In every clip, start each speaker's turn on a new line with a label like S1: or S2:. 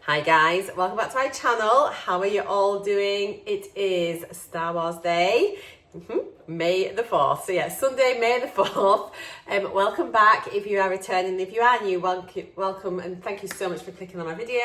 S1: Hi guys, welcome back to my channel. How are you all doing? It is Star Wars Day, May the 4th. So yeah, Sunday, May the 4th. Welcome back if you are returning. If you are new, welcome and thank you so much for clicking on my video.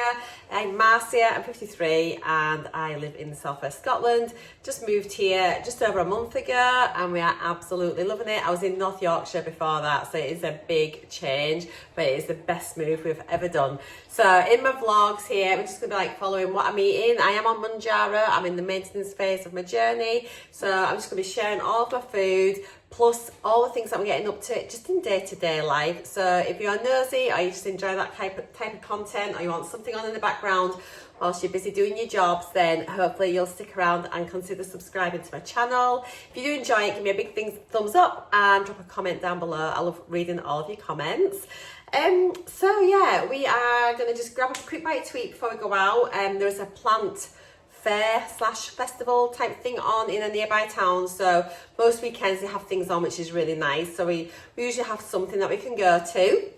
S1: I'm Marcia, I'm 53 and I live in the southwest Scotland. Just moved here just over a month ago and we are absolutely loving it. I was in North Yorkshire before that, so it is a big change, but it is the best move we've ever done. So in my vlogs here, we're just gonna be like following what I'm eating. I am on Mounjaro, I'm in the maintenance phase of my journey. So I'm just gonna be sharing all of my food, plus all the things that I'm getting up to just in day-to-day life. So if you're nosy or you just enjoy that type of content, or you want something on in the background whilst you're busy doing your jobs, then hopefully you'll stick around and consider subscribing to my channel. If you do enjoy it, give me a big thumbs up and drop a comment down below. I love reading all of your comments. So yeah, we are going to just grab a quick bite to eat before we go out. There's a plant fair / festival type thing on in a nearby town, so most weekends they have things on, which is really nice. So we usually have something that we can go to.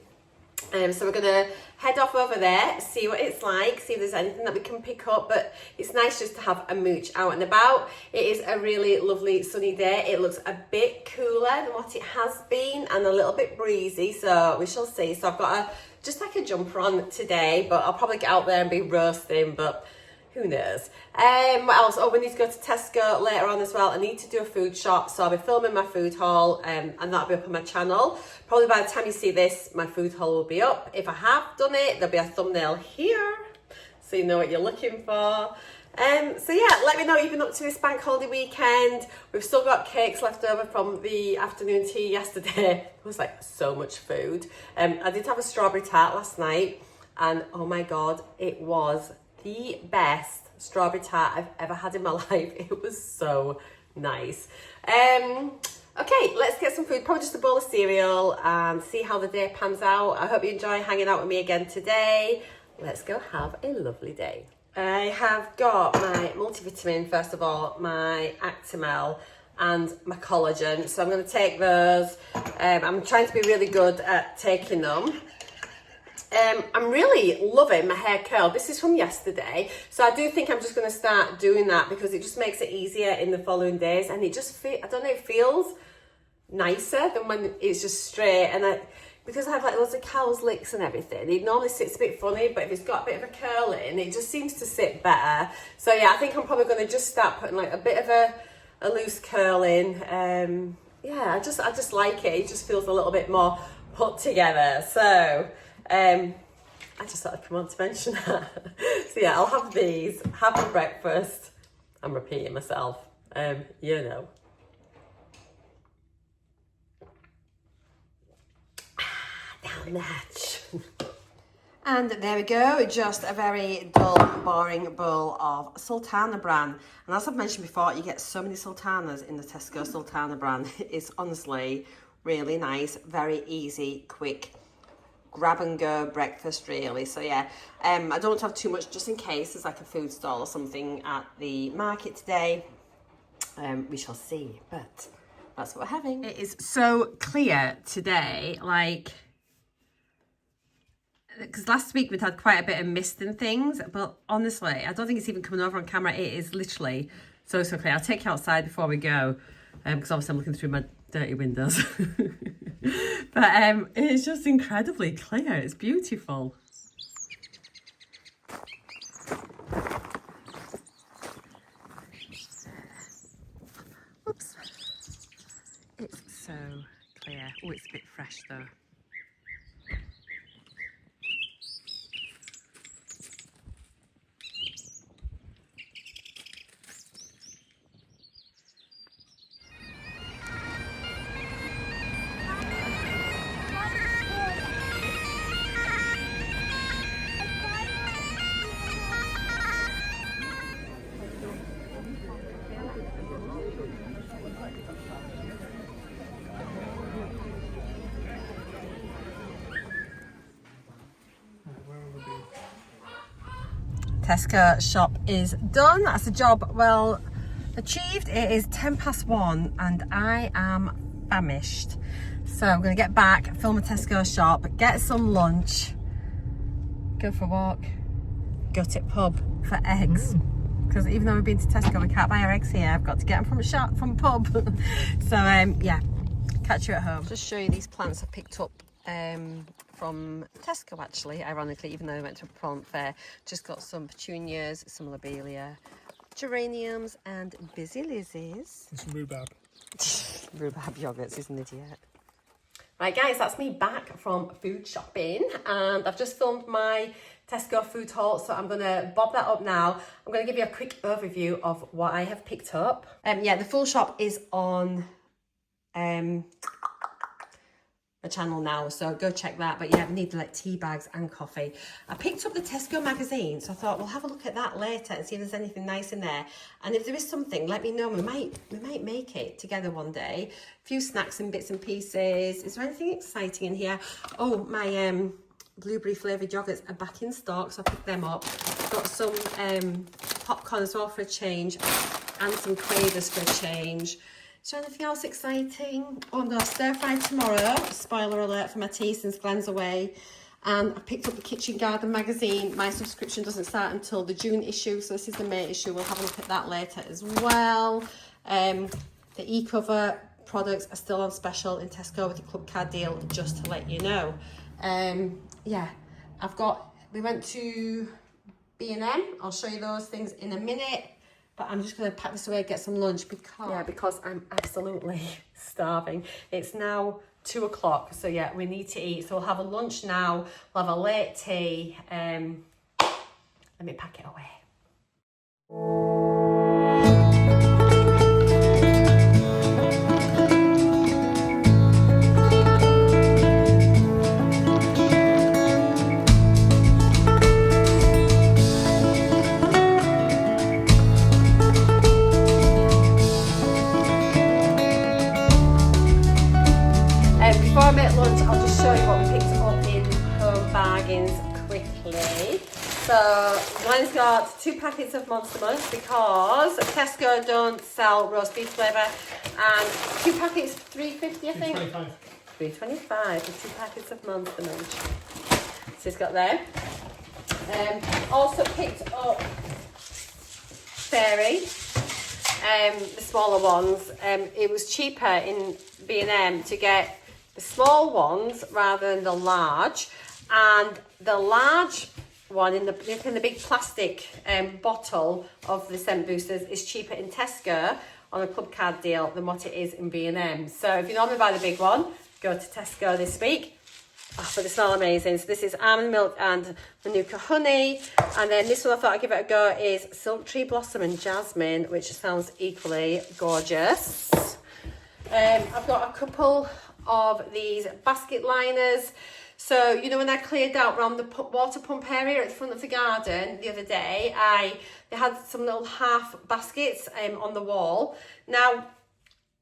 S1: So we're gonna head off over there, see what it's like, see if there's anything that we can pick up, but it's nice just to have a mooch out and about. It is a really lovely sunny day. It looks a bit cooler than what it has been and a little bit breezy, so we shall see. So I've got just like a jumper on today, but I'll probably get out there and be roasting, but who knows. What else? Oh, we need to go to Tesco later on as well. I need to do a food shop, so I'll be filming my food haul and that'll be up on my channel. Probably by the time you see this, my food haul will be up. If I have done it, there'll be a thumbnail here, so you know what you're looking for. So yeah, let me know what you've been up to this bank holiday weekend. We've still got cakes left over from the afternoon tea yesterday. It was like so much food. I did have a strawberry tart last night, and oh my God, it was the best strawberry tart I've ever had in my life. It was so nice. Okay, let's get some food, probably just a bowl of cereal and see how the day pans out. I hope you enjoy hanging out with me again today. Let's go have a lovely day. I have got my multivitamin, first of all, my Actimel and my collagen. So I'm going to take those. I'm trying to be really good at taking them. I'm really loving my hair curl. This is from yesterday, so I do think I'm just going to start doing that because it just makes it easier in the following days, and it just I don't know, it feels nicer than when it's just straight. And because I have like loads of cow's licks and everything, it normally sits a bit funny, but if it's got a bit of a curl in, it just seems to sit better. So yeah, I think I'm probably going to just start putting like a bit of a loose curl in. Yeah, I just like it. It just feels a little bit more put together. So I just thought I'd come on to mention that. So yeah, I'll have these, have my breakfast. I'm repeating myself, you know. Down the hatch. And there we go, just a very dull, boring bowl of Sultana bran. And as I've mentioned before, you get so many sultanas in the Tesco Sultana bran. It's honestly really nice, very easy, quick, grab and go breakfast really. So yeah, I don't have too much just in case there's like a food stall or something at the market today. We shall see, but that's what we're having. It is so clear today, like, because last week we'd had quite a bit of mist and things, but honestly, I don't think it's even coming over on camera. It is literally so clear. I'll take you outside before we go, because obviously I'm looking through my dirty windows. But it's just incredibly clear. It's beautiful. Oops. It's so clear. Oh, it's a bit fresh though. Tesco shop is done. That's a job well achieved. It is 1:10 and I am famished. So I'm going to get back, film a Tesco shop, get some lunch, go for a walk, Gutted pub for eggs. Because even though we've been to Tesco, we can't buy our eggs here. I've got to get them from a shop, from a pub. So yeah, catch you at home. Just show you these plants I picked up from Tesco actually, ironically, even though I went to a plant fair. Just got some petunias, some lobelia, geraniums and busy lizzies.
S2: And some rhubarb.
S1: Rhubarb yogurts, he's an idiot. Right guys, that's me back from food shopping, and I've just filmed my Tesco food haul, so I'm going to bob that up now. I'm going to give you a quick overview of what I have picked up. Yeah, the full shop is on my channel now, so go check that. But yeah, I need like tea bags and coffee. I picked up the Tesco magazine, so I thought we'll have a look at that later and see if there's anything nice in there. And if there is something, let me know. We might make it together one day. A few snacks and bits and pieces. Is there anything exciting in here? Oh, my blueberry flavoured yogurts are back in stock, so I picked them up. Got some popcorn as well for a change, and some cravers for a change. Is there anything else exciting? Oh, I'm going to stir fry tomorrow. Spoiler alert for my tea since Glenn's away. And I picked up the Kitchen Garden magazine. My subscription doesn't start until the June issue, so this is the May issue. We'll have a look at that later as well. The e-cover products are still on special in Tesco with the club card deal, just to let you know. Yeah, we went to B&M. I'll show you those things in a minute. But I'm just going to pack this away and get some lunch because I'm absolutely starving. It's now 2 o'clock, so yeah, we need to eat. So we'll have a lunch now, we'll have a late tea. Let me pack it away. Before I make lunch, I'll just show you what we picked up in Home Bargains quickly. So Glenn's got 2 packets of Monster Munch because Tesco don't sell roast beef flavour, and 2 packets $3.50 I think. $3.25 for 2 packets of Monster Munch. So he's got there. Also picked up Fairy, the smaller ones. It was cheaper in B&M to get the small ones rather than the large, and the large one in the big plastic bottle of the scent boosters is cheaper in Tesco on a club card deal than what it is in B&M. So if you normally buy the big one, go to Tesco this week. Oh, but they smell amazing. So this is almond milk and Manuka honey, and then this one I thought I'd give it a go is Silk Tree Blossom and Jasmine, which sounds equally gorgeous. I've got a couple of these basket liners. So you know when I cleared out around the water pump area at the front of the garden the other day, they had some little half baskets on the wall. Now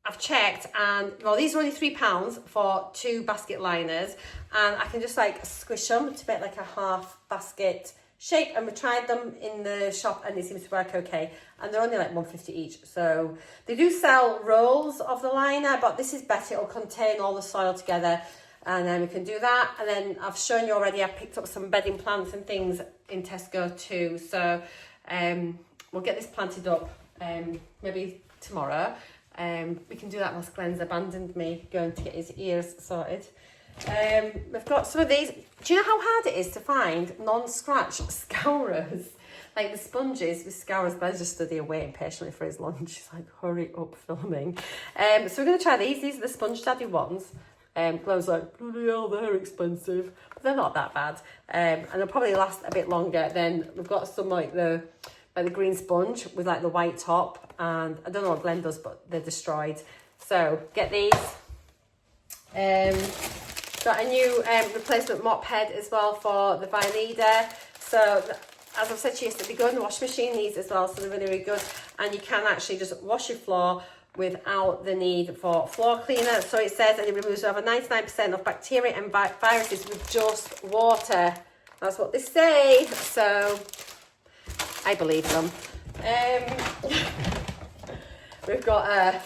S1: I've checked, and well, these are only £3 for 2 basket liners, and I can just like squish them to make like a half basket shape, and we tried them in the shop and it seems to work okay, and they're only like £1.50 each. So they do sell rolls of the liner, but this is better. It'll contain all the soil together, and then we can do that. And then I've shown you already, I picked up some bedding plants and things in Tesco too, so we'll get this planted up maybe tomorrow. We can do that whilst Glenn's abandoned me going to get his ears sorted. We've got some of these. Do you know how hard it is to find non-scratch scourers? Like the sponges with scourers. Glenn's just stood here waiting patiently for his lunch. He's like, hurry up filming. So we're going to try these. These are the Sponge Daddy ones. Glenn's like, bloody hell, they're expensive. But they're not that bad. And they'll probably last a bit longer. Then we've got some like the green sponge with like the white top, and I don't know what Glenn does, but they're destroyed. So get these. Got a new replacement mop head as well for the Vineda. So as I've said to you yesterday, they go in the washing machine, these as well, so they're really, really good. And you can actually just wash your floor without the need for floor cleaner. So it says that it removes over 99% of bacteria and viruses with just water. That's what they say. So I believe them. We've got a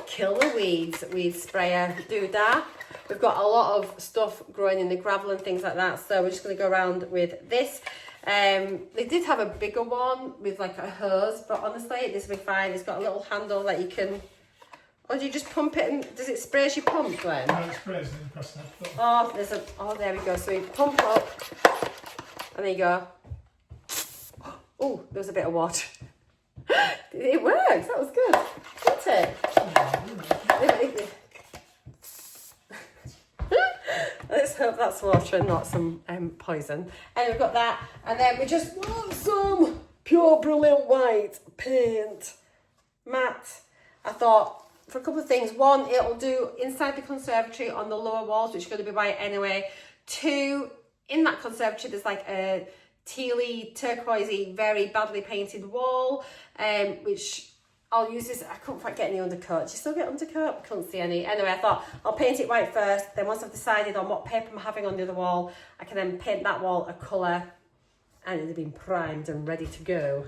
S1: Kill the Weeds weed sprayer doodah. We've got a lot of stuff growing in the gravel and things like that, so we're just going to go around with this. They did have a bigger one with like a hose, but honestly, this will be fine. It's got a little handle that you can, or do you just pump it and does it spray as you pump, Glenn?
S2: No, it sprays and you press that button.
S1: Oh, there's a, oh, there we go. So you pump up and there you go. Oh, there was a bit of water. It works, that was good, didn't it? Let's hope that's water and not some poison. And we've got that, and then we just want some pure brilliant white paint. Matte. I thought for a couple of things. One, it'll do inside the conservatory on the lower walls, which are going to be white anyway. Two, in that conservatory there's like a tealy, turquoisey, very badly painted wall, which I'll use this. I couldn't quite get any undercoat. Do you still get undercoat? I couldn't see any. Anyway, I thought I'll paint it white first. Then once I've decided on what paper I'm having on the other wall, I can then paint that wall a colour, and it'll been primed and ready to go.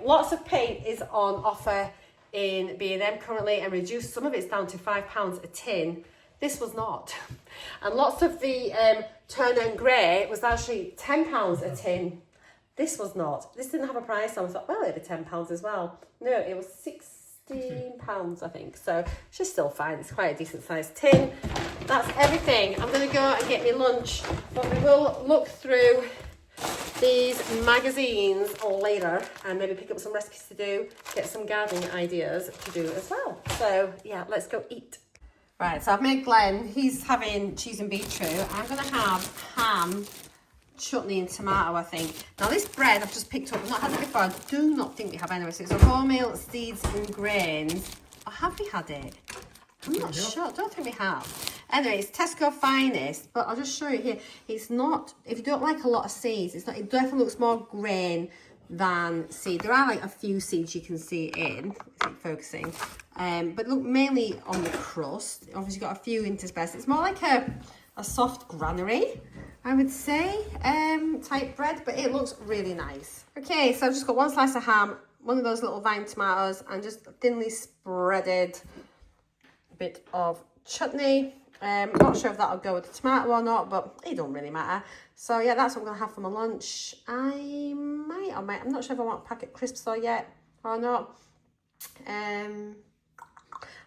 S1: Lots of paint is on offer in B&M currently, and reduced. Some of it's down to £5 a tin. This was not. And lots of the Turner and Grey was actually £10 a tin. This was not. This didn't have a price on. I thought, well, it'd be £10 as well. No, it was £16, I think. So she's still fine. It's quite a decent sized tin. That's everything. I'm going to go and get me lunch, but we will look through these magazines later and maybe pick up some recipes to do, get some gardening ideas to do as well. So yeah, let's go eat. Right, so I've made Glenn, he's having cheese and beetroot. I'm going to have ham, chutney and tomato, I think. Now this bread I've just picked up, I've not had it before, I do not think we have anyway. So it's a wholemeal, seeds and grains. Or have we had it? I'm not sure, I don't think we have. Anyway, it's Tesco Finest, but I'll just show you here. It's not, if you don't like a lot of seeds, it's not, it definitely looks more grain than seed. There are like a few seeds you can see in, it's like focusing. But look mainly on the crust. Obviously got a few interspersed. It's more like a soft granary, I would say, type bread, but it looks really nice. Okay, so I've just got one slice of ham, one of those little vine tomatoes, and just thinly spreaded bit of chutney. Not sure if that'll go with the tomato or not, but it don't really matter. So yeah, that's what I'm gonna have for my lunch. I might, I'm not sure if I want a packet of crisps or not.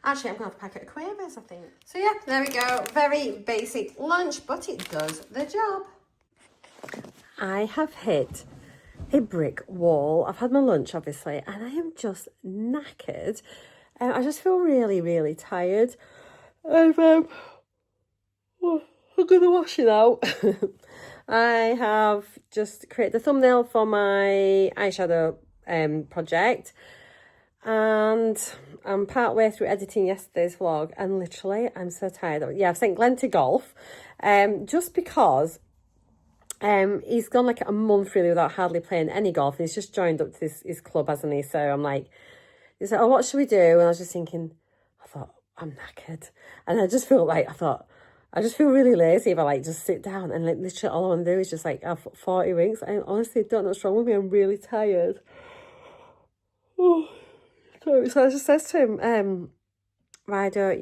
S1: Actually, I'm gonna have a packet of Quavers, I think. So yeah, there we go. Very basic lunch, but it does the job. I have hit a brick wall. I've had my lunch, obviously, and I am just knackered. I just feel really, really tired. I'm going to wash it out. I have just created the thumbnail for my eyeshadow project, and I'm part way through editing yesterday's vlog, and literally I'm so tired. Yeah, I've sent Glenn to golf just because he's gone like a month really without hardly playing any golf, and he's just joined up to his club, hasn't he? So I'm like, he's like, oh, what should we do? And I was just thinking, I thought, I'm knackered. And I just feel like, I just feel really lazy if I like just sit down and like literally all I want to do is just like have 40 winks. I honestly don't know what's wrong with me. I'm really tired. Oh, sorry. So I just said to him, why do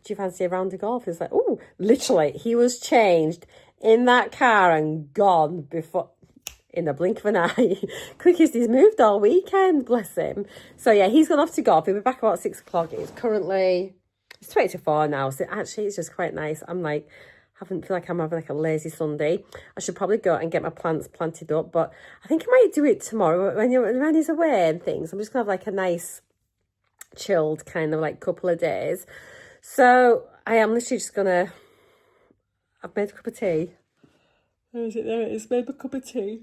S1: you fancy a round of golf? He's like, oh, literally, he was changed in that car and gone before, in the blink of an eye. Quickest he's moved all weekend, bless him. So yeah, he's gone off to golf. He'll be back about 6 o'clock. It's 20 to 4 now, so actually it's just quite nice. I'm like, feel like I'm having like a lazy Sunday. I should probably go and get my plants planted up, but I think I might do it tomorrow when he's away and things. I'm just gonna have like a nice chilled kind of like couple of days. So I am literally just gonna, I've made a cup of tea. Where is it? There it is. Made a cup of tea.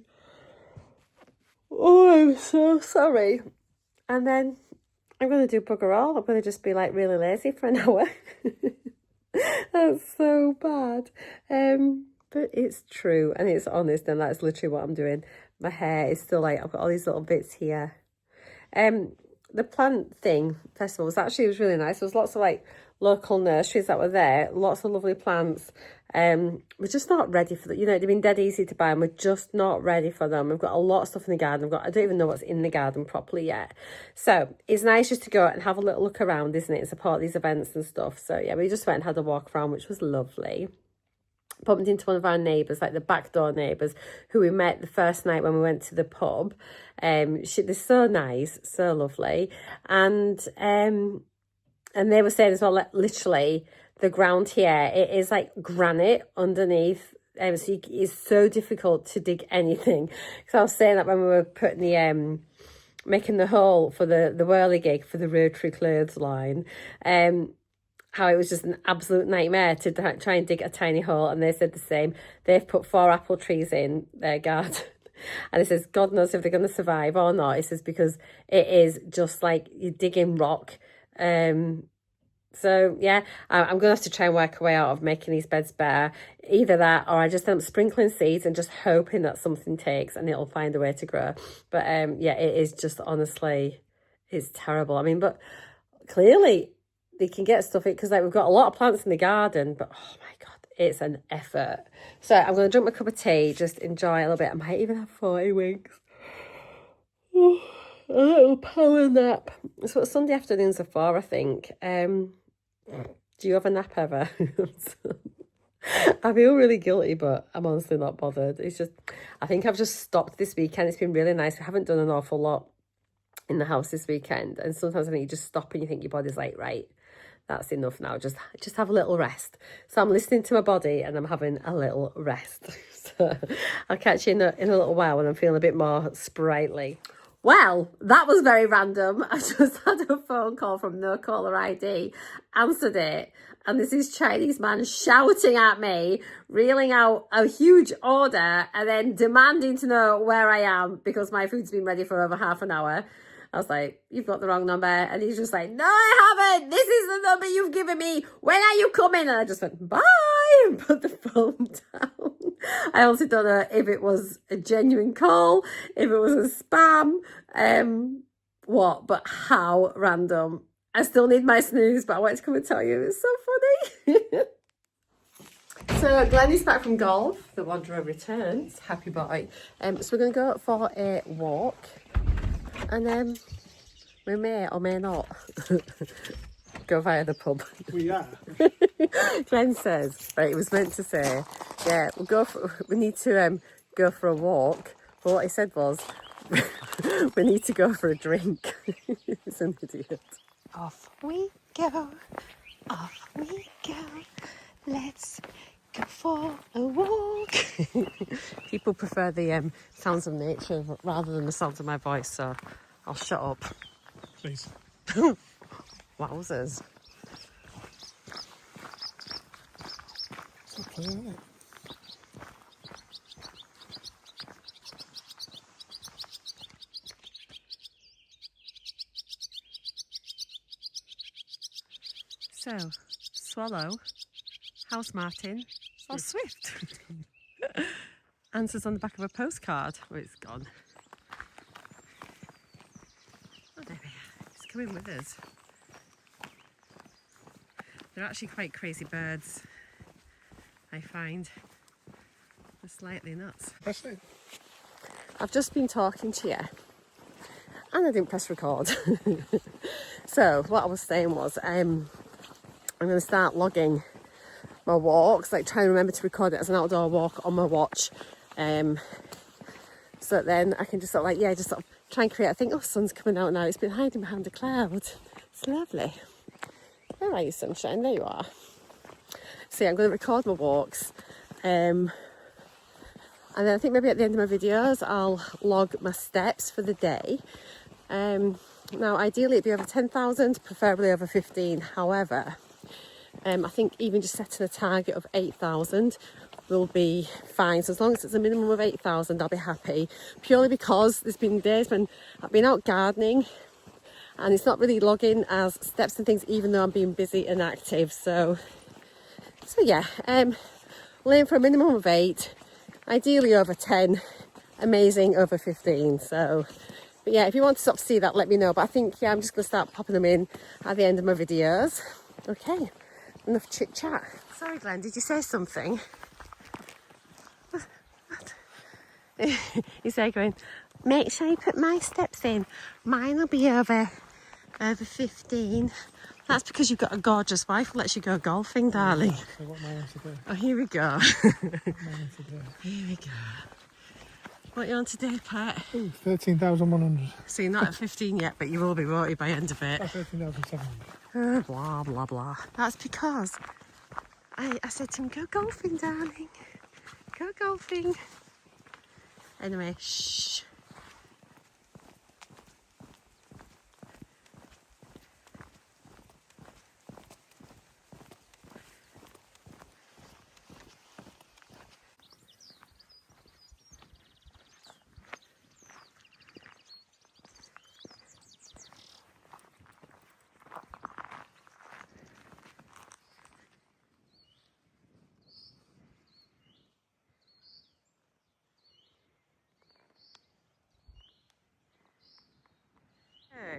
S1: Oh, I'm so sorry. And then I'm going to do bugger all. I'm going to just be like really lazy for an hour. That's so bad. But it's true and it's honest, and that's literally what I'm doing. My hair is still like, I've got all these little bits here. The plant thing festival was really nice. There was lots of like local nurseries that were there, lots of lovely plants. We're just not ready for them. You know, they've been dead easy to buy and we're just not ready for them. We've got a lot of stuff in the garden. I don't even know what's in the garden properly yet. So it's nice just to go and have a little look around, isn't it? And support these events and stuff. So yeah, we just went and had a walk around, which was lovely. bumped into one of our neighbours, like the back door neighbours, who we met the first night when we went to the pub. They're so nice, so lovely. And they were saying as well, like, literally, the ground here, it is like granite underneath. So it's so difficult to dig anything. So I was saying that when we were putting the making the hole for the whirligig for the rotary clothesline, how it was just an absolute nightmare to try and dig a tiny hole. And they said the same. They've put 4 apple trees in their garden. And it says, God knows if they're going to survive or not. It says because it is just like you're digging rock. So yeah, I'm going to have to try and work a way out of making these beds bare. Either that, or I just end up sprinkling seeds and just hoping that something takes and it'll find a way to grow. But yeah, it is just, honestly, it's terrible. I mean, but clearly they can get stuff in, because like we've got a lot of plants in the garden, but oh my God, it's an effort. So I'm going to drink my cup of tea, just enjoy a little bit. I might even have 40 winks. A little power nap. That's what Sunday afternoons are for, I think. Do you have a nap ever? I feel really guilty, but I'm honestly not bothered. It's just, I think I've just stopped this weekend. It's been really nice. We haven't done an awful lot in the house this weekend. And sometimes I think you just stop and you think your body's like, right, that's enough now. Just have a little rest. So I'm listening to my body and I'm having a little rest. So I'll catch you in a little while when I'm feeling a bit more sprightly. Well, that was very random. I just had a phone call from No Caller ID, answered it, and this is Chinese man shouting at me, reeling out a huge order, and then demanding to know where I am because my food's been ready for over half an hour. I was like, you've got the wrong number. And he's just like, no, I haven't. This is the number you've given me. When are you coming? And I just went, bye, and put the phone down. I also don't know if it was a genuine call, if it was a spam, but how random. I still need my snooze, but I wanted to come and tell you. It's so funny. So Glennie's back from golf. The Wanderer returns. Happy boy. So we're going to go for a walk. And then we may or may not go via the pub.
S2: We are.
S1: Glenn says, right, it was meant to say, yeah, we need to go for a walk. But what he said was, we need to go for a drink. He's an idiot.
S3: Off we go, off we go. Let's go for a walk.
S1: People prefer the sounds of nature rather than the sounds of my voice, so I'll shut up.
S2: Please.
S1: Wowzers. Okay, isn't it? So, swallow, house martin, or swift? Answers on the back of a postcard. Oh, it's gone. Oh, there we are. It's coming with us. They're actually quite crazy birds, I find. They're slightly nuts.
S2: That's it.
S1: I've just been talking to you and I didn't press record. So what I was saying was I'm going to start logging my walks, like try and remember to record it as an outdoor walk on my watch. So then I can just sort of just sort of try and create, I think, oh, sun's coming out now. It's been hiding behind a cloud. It's lovely. Where are you, sunshine? There you are. So yeah, I'm going to record my walks. And then I think maybe at the end of my videos, I'll log my steps for the day. Now, ideally, it'd be over 10,000, preferably over 15. However, I think even just setting a target of 8,000 will be fine. So as long as it's a minimum of 8,000, I'll be happy. Purely because there's been days when I've been out gardening and it's not really logging as steps and things, even though I'm being busy and active. So yeah, we'll aim for a minimum of 8, ideally over 10, amazing over 15. So, but yeah, if you want to sort of see that, let me know. But I think, yeah, I'm just going to start popping them in at the end of my videos. Okay, enough chit chat. Sorry, Glenn, did you say something? He's there going, make sure you put my steps in. Mine will be over 15. That's because you've got a gorgeous wife who lets you go golfing, darling.
S2: So what am I on today?
S1: Oh, here we go.
S2: What am I on today?
S1: Here we go. What are you on today, pet?
S2: Ooh, 13,100.
S1: So you're not at 15 yet, but you will be, won't you, by end of it?
S2: 13,700.
S1: Blah, blah, blah. That's because I said to him, go golfing, darling. Go golfing. Anyway, shh.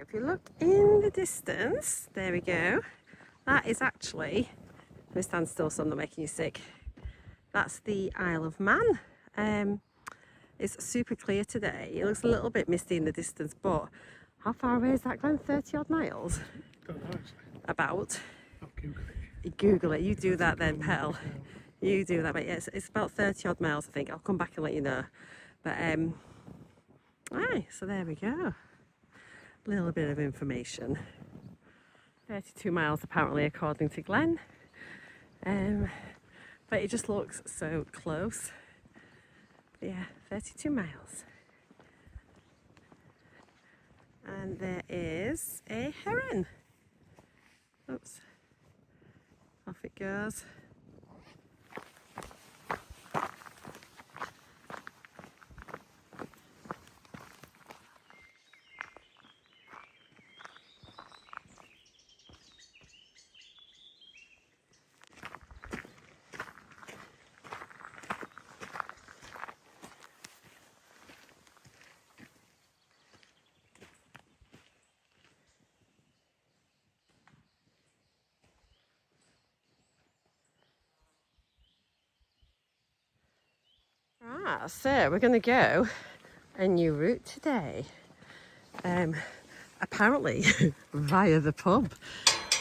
S1: If you look in the distance, there we go. That is actually, let me stand still so I'm not making you sick. That's the Isle of Man. It's super clear today. It looks a little bit misty in the distance, but how far away is that, Glenn? 30 odd miles?
S2: Don't know actually.
S1: About.
S2: I'll Google it.
S1: Google it. You do that then, Petal. You do that. But yeah, it's about 30 odd miles, I think. I'll come back and let you know. But aye, so there we go. Little bit of information. 32 miles apparently, according to Glenn. But it just looks so close. But yeah, 32 miles. And there is a heron. Oops. Off it goes. Ah, so we're going to go a new route today. Apparently via the pub.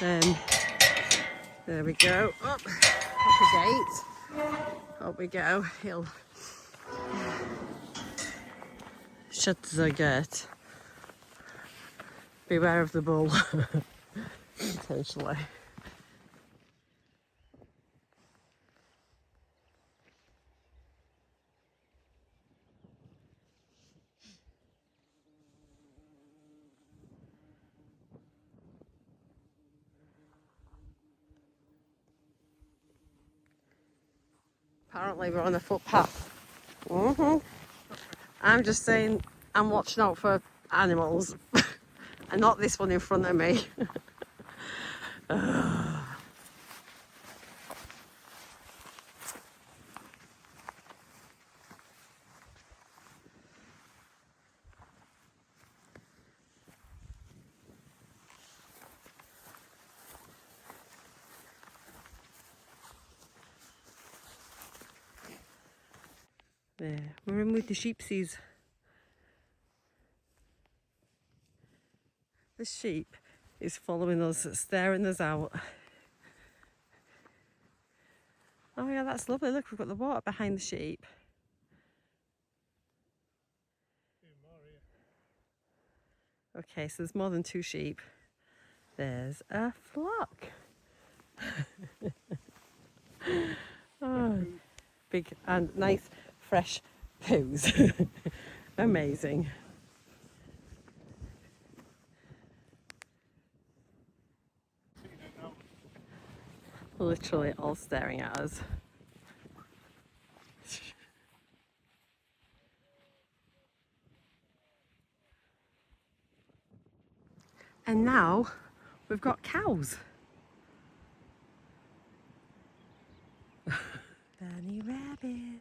S1: There we go. Up the gate. Up we go. He'll shut the gate. Beware of the bull. Potentially. Apparently we're on a footpath. I'm just saying I'm watching out for animals and not this one in front of me. There, we're in with the sheepsies. The sheep is following us, staring us out. Oh yeah, that's lovely. Look, we've got the water behind the sheep. Okay, so there's more than 2 sheep. There's a flock. Oh, big and nice fresh poos. Amazing. Literally all staring at us. And now we've got cows. Bunny rabbits.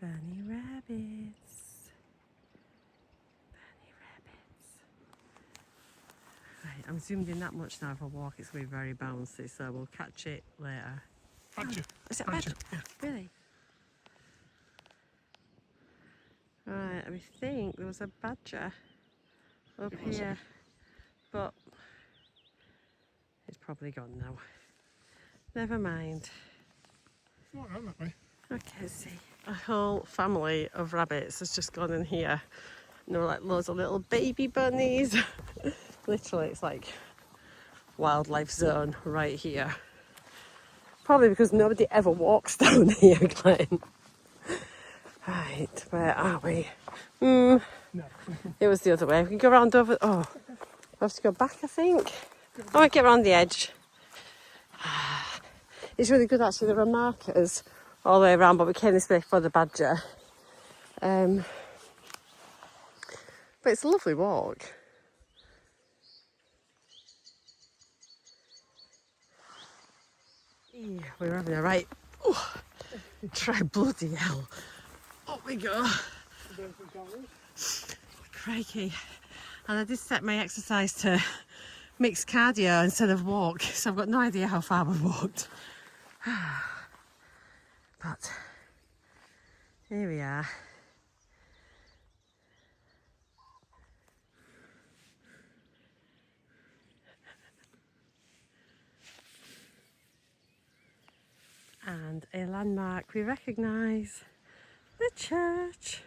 S1: Bunny rabbits. Bunny rabbits. Right, I'm zoomed in that much now. If I walk, it's going to be very bouncy, so we'll catch it later.
S2: Badger.
S1: Is it
S2: Badger,
S1: badger?
S2: yeah.
S1: Really? Right, I think there was a badger up here, but It's probably gone now. Never mind.
S2: It's not around that way.
S1: Okay, see. A whole family of rabbits has just gone in here. And there were like loads of little baby bunnies. Literally, it's like wildlife zone right here. Probably because nobody ever walks down here, Glenn. Right, where are we?
S2: No.
S1: It was the other way. We can go around over. Oh, we have to go back, I think. I might get around the edge. It's really good actually. There are markers all the way around, but we came this way for the badger. But it's a lovely walk. Yeah, we're having a right. Oh, try bloody hell. Up we go. Crikey. And I did set my exercise to mixed cardio instead of walk, so I've got no idea how far we've walked. But here we are. And a landmark we recognise, the church.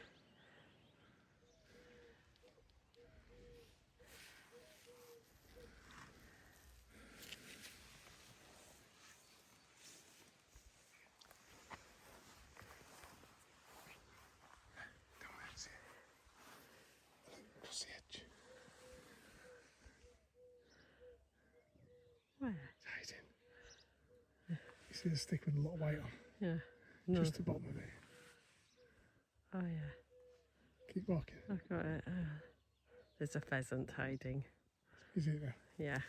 S2: Across the edge.
S1: Where?
S2: It's hiding. You see the stick with a lot of white on?
S1: Yeah. No.
S2: Just the bottom of it.
S1: Oh yeah.
S2: Keep walking.
S1: I've got it. There's a pheasant hiding.
S2: Is it there?
S1: Yeah.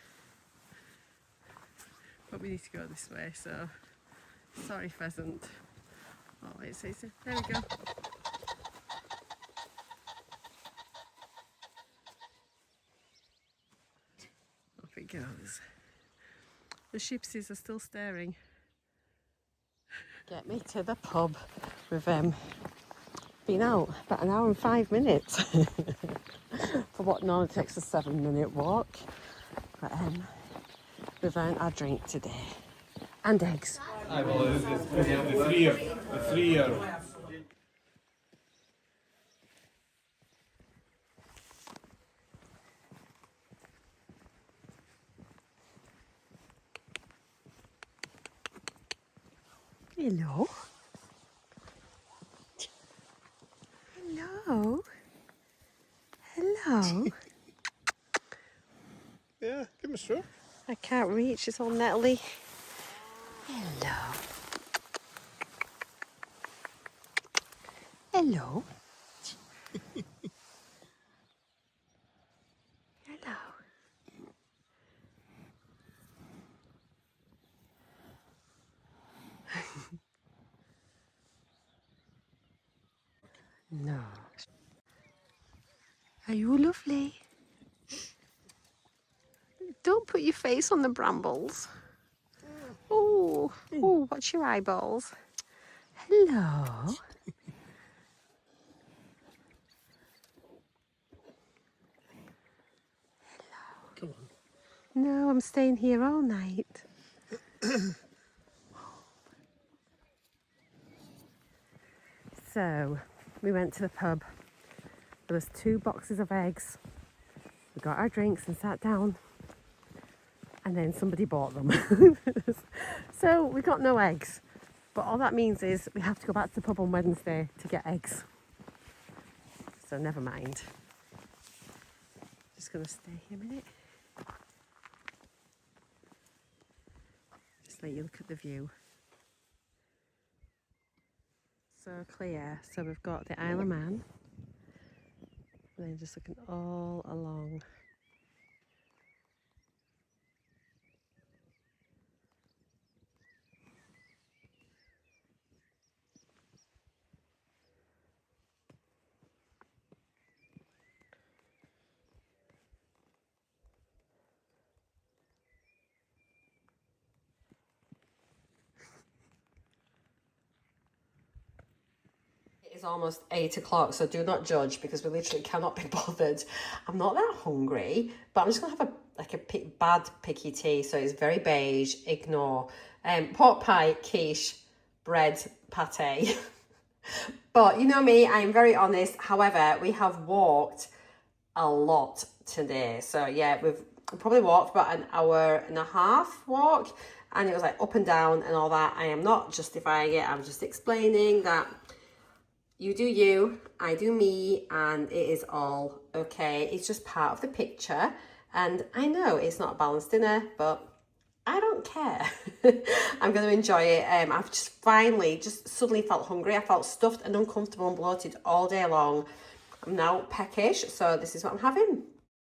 S1: But we need to go this way, so sorry, pheasant. Oh, wait, so there we go. Off it goes. The shipsies are still staring. Get me to the pub. We've been out about an hour and 5 minutes for what normally takes a 7-minute walk. But we've earned our drink today. And eggs.
S4: The three-year.
S1: Hello. Hello. Hello.
S2: Yeah, give him a stroke.
S1: I can't reach, it's all nettly. Hello. Hello. Hello. No. Are you lovely? Don't put your face on the brambles. Oh, oh, watch your eyeballs. Hello.
S2: Come on.
S1: No, I'm staying here all night. So, we went to the pub. There was 2 boxes of eggs. We got our drinks and sat down. And then somebody bought them. So we got no eggs. But all that means is we have to go back to the pub on Wednesday to get eggs. So never mind. Just going to stay here a minute. Just let you look at the view. So clear. So we've got the Isle of Man. And then just looking all along. It's almost 8 o'clock, so do not judge because we literally cannot be bothered. I'm not that hungry, but I'm just gonna have a like a bad picky tea, so it's very beige. Ignore. Pork pie, quiche, bread, pate. But you know me, I'm very honest. However, we have walked a lot today. So yeah, we've probably walked about an hour and a half walk, and it was like up and down and all that. I am not justifying it. I'm just explaining that you do you, I do me, and it is all okay. It's just part of the picture. And I know it's not a balanced dinner, but I don't care. I'm going to enjoy it. I've just suddenly felt hungry. I felt stuffed and uncomfortable and bloated all day long. I'm now peckish, so this is what I'm having.